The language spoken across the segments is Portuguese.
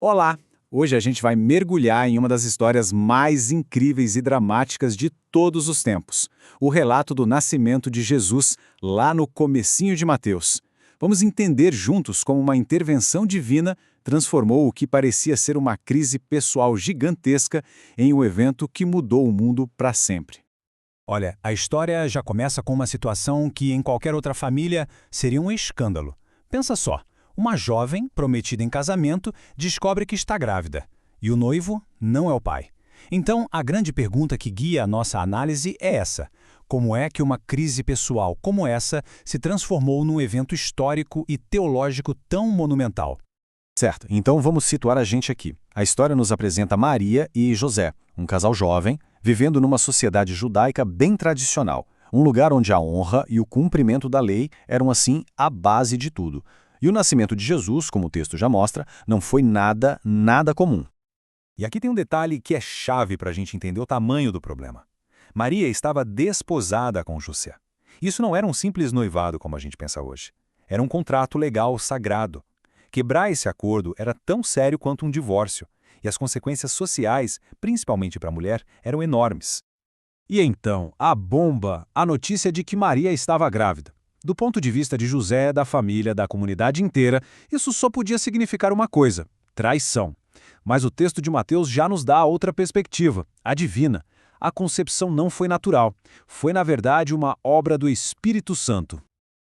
Olá! Hoje a gente vai mergulhar em uma das histórias mais incríveis e dramáticas de todos os tempos. O relato do nascimento de Jesus, lá no comecinho de Mateus. Vamos entender juntos como uma intervenção divina transformou o que parecia ser uma crise pessoal gigantesca em um evento que mudou o mundo para sempre. Olha, a história já começa com uma situação que em qualquer outra família seria um escândalo. Pensa só, uma jovem, prometida em casamento, descobre que está grávida. E o noivo não é o pai. Então, a grande pergunta que guia a nossa análise é essa: como é que uma crise pessoal como essa se transformou num evento histórico e teológico tão monumental? Certo, então vamos situar a gente aqui. A história nos apresenta Maria e José, um casal jovem, vivendo numa sociedade judaica bem tradicional, um lugar onde a honra e o cumprimento da lei eram, assim, a base de tudo. E o nascimento de Jesus, como o texto já mostra, não foi nada comum. E aqui tem um detalhe que é chave para a gente entender o tamanho do problema. Maria estava desposada com José. Isso não era um simples noivado como a gente pensa hoje. Era um contrato legal sagrado. Quebrar esse acordo era tão sério quanto um divórcio, e as consequências sociais, principalmente para a mulher, eram enormes. E então, a bomba, a notícia de que Maria estava grávida. Do ponto de vista de José, da família, da comunidade inteira, isso só podia significar uma coisa: traição. Mas o texto de Mateus já nos dá outra perspectiva, a divina. A concepção não foi natural, foi na verdade uma obra do Espírito Santo.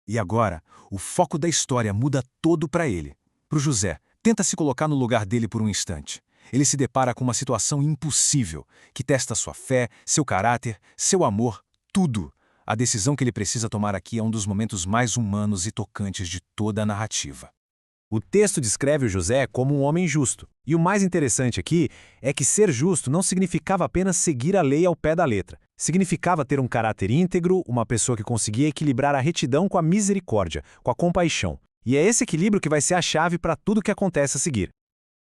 E agora, o foco da história muda todo para ele. Para o José, tenta se colocar no lugar dele por um instante. Ele se depara com uma situação impossível, que testa sua fé, seu caráter, seu amor, tudo. A decisão que ele precisa tomar aqui é um dos momentos mais humanos e tocantes de toda a narrativa. O texto descreve o José como um homem justo. E o mais interessante aqui é que ser justo não significava apenas seguir a lei ao pé da letra. Significava ter um caráter íntegro, uma pessoa que conseguia equilibrar a retidão com a misericórdia, com a compaixão. E é esse equilíbrio que vai ser a chave para tudo o que acontece a seguir.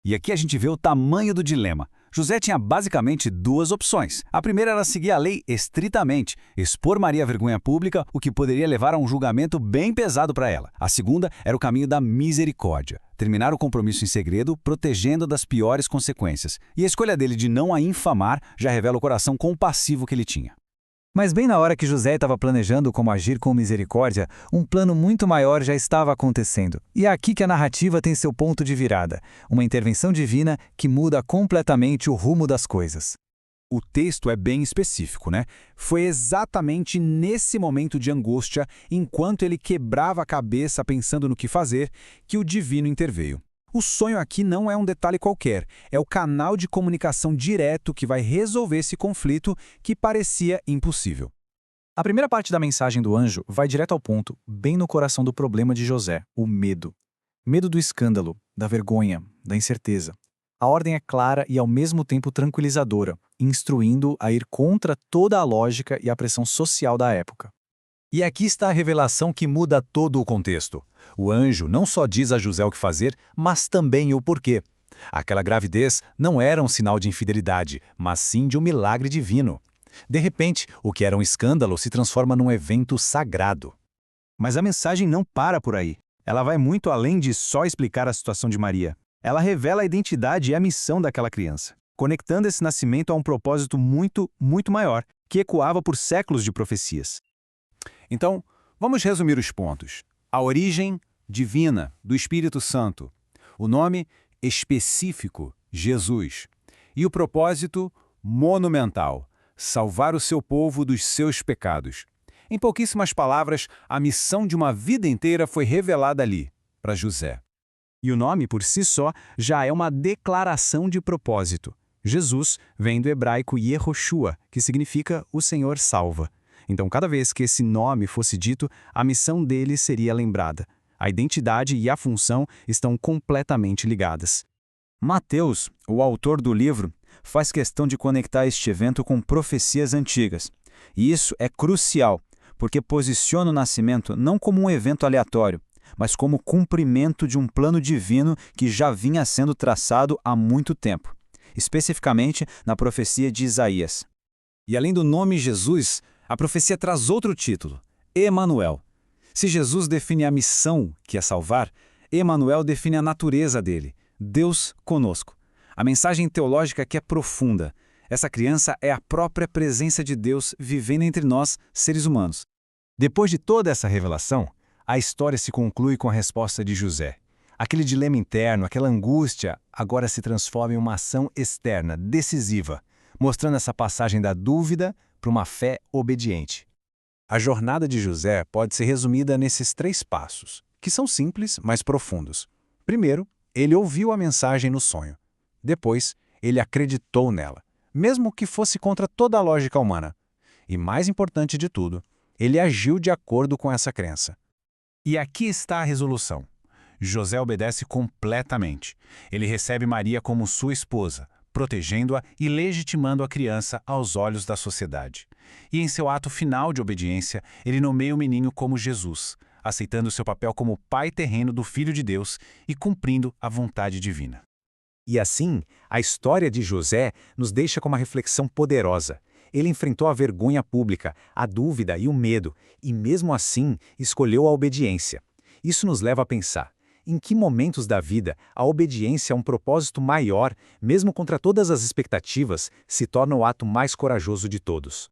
E aqui a gente vê o tamanho do dilema. José tinha basicamente duas opções. A primeira era seguir a lei estritamente, expor Maria à vergonha pública, o que poderia levar a um julgamento bem pesado para ela. A segunda era o caminho da misericórdia, terminar o compromisso em segredo, protegendo das piores consequências. E a escolha dele de não a infamar já revela o coração compassivo que ele tinha. Mas bem na hora que José estava planejando como agir com misericórdia, um plano muito maior já estava acontecendo. E é aqui que a narrativa tem seu ponto de virada, uma intervenção divina que muda completamente o rumo das coisas. O texto é bem específico, né? Foi exatamente nesse momento de angústia, enquanto ele quebrava a cabeça pensando no que fazer, que o divino interveio. O sonho aqui não é um detalhe qualquer, é o canal de comunicação direto que vai resolver esse conflito que parecia impossível. A primeira parte da mensagem do anjo vai direto ao ponto, bem no coração do problema de José, o medo. Medo do escândalo, da vergonha, da incerteza. A ordem é clara e ao mesmo tempo tranquilizadora, instruindo a ir contra toda a lógica e a pressão social da época. E aqui está a revelação que muda todo o contexto. O anjo não só diz a José o que fazer, mas também o porquê. Aquela gravidez não era um sinal de infidelidade, mas sim de um milagre divino. De repente, o que era um escândalo se transforma num evento sagrado. Mas a mensagem não para por aí. Ela vai muito além de só explicar a situação de Maria. Ela revela a identidade e a missão daquela criança, conectando esse nascimento a um propósito muito maior, que ecoava por séculos de profecias. Então, vamos resumir os pontos. A origem divina do Espírito Santo. O nome específico, Jesus. E o propósito monumental, salvar o seu povo dos seus pecados. Em pouquíssimas palavras, a missão de uma vida inteira foi revelada ali, para José. E o nome, por si só, já é uma declaração de propósito. Jesus vem do hebraico Yehoshua, que significa o Senhor salva. Então, cada vez que esse nome fosse dito, a missão dele seria lembrada. A identidade e a função estão completamente ligadas. Mateus, o autor do livro, faz questão de conectar este evento com profecias antigas. E isso é crucial, porque posiciona o nascimento não como um evento aleatório, mas como cumprimento de um plano divino que já vinha sendo traçado há muito tempo, especificamente na profecia de Isaías. E além do nome Jesus, a profecia traz outro título, Emanuel. Se Jesus define a missão, que é salvar, Emanuel define a natureza dele, Deus conosco. A mensagem teológica aqui é profunda. Essa criança é a própria presença de Deus vivendo entre nós, seres humanos. Depois de toda essa revelação, a história se conclui com a resposta de José. Aquele dilema interno, aquela angústia, agora se transforma em uma ação externa, decisiva, mostrando essa passagem da dúvida para uma fé obediente. A jornada de José pode ser resumida nesses 3 passos, que são simples, mas profundos. Primeiro, ele ouviu a mensagem no sonho. Depois, ele acreditou nela, mesmo que fosse contra toda a lógica humana. E mais importante de tudo, ele agiu de acordo com essa crença. E aqui está a resolução. José obedece completamente. Ele recebe Maria como sua esposa, protegendo-a e legitimando a criança aos olhos da sociedade. E em seu ato final de obediência, ele nomeia o menino como Jesus, aceitando seu papel como pai terreno do Filho de Deus e cumprindo a vontade divina. E assim, a história de José nos deixa com uma reflexão poderosa. Ele enfrentou a vergonha pública, a dúvida e o medo, e mesmo assim escolheu a obediência. Isso nos leva a pensar: em que momentos da vida a obediência a um propósito maior, mesmo contra todas as expectativas, se torna o ato mais corajoso de todos?